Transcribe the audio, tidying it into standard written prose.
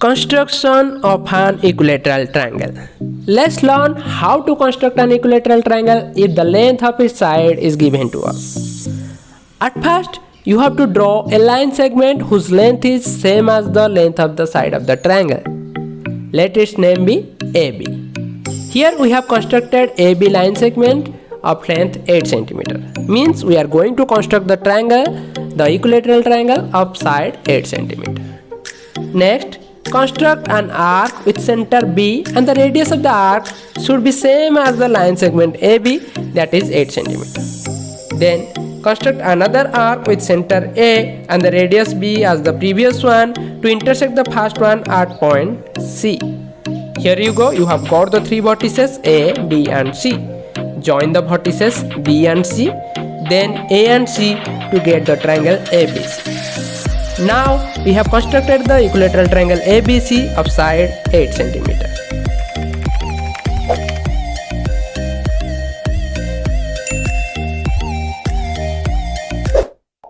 Construction of an equilateral triangle. Let's learn how to construct an equilateral triangle if the length of its side is given to us. At first, you have to draw a line segment whose length is same as the length of the side of the triangle. Let its name be AB. Here we have constructed AB line segment of length 8 cm. Means we are going to construct the triangle, the equilateral triangle of side 8 cm. Next, construct an arc with center B and the radius of the arc should be same as the line segment AB, that is 8 cm. Then construct another arc with center A and the radius B as the previous one to intersect the first one at point C. Here you go, you have got the three vertices A, B and C. Join the vertices B and C, then A and C to get the triangle ABC. Now we have constructed the equilateral triangle ABC of side 8 cm.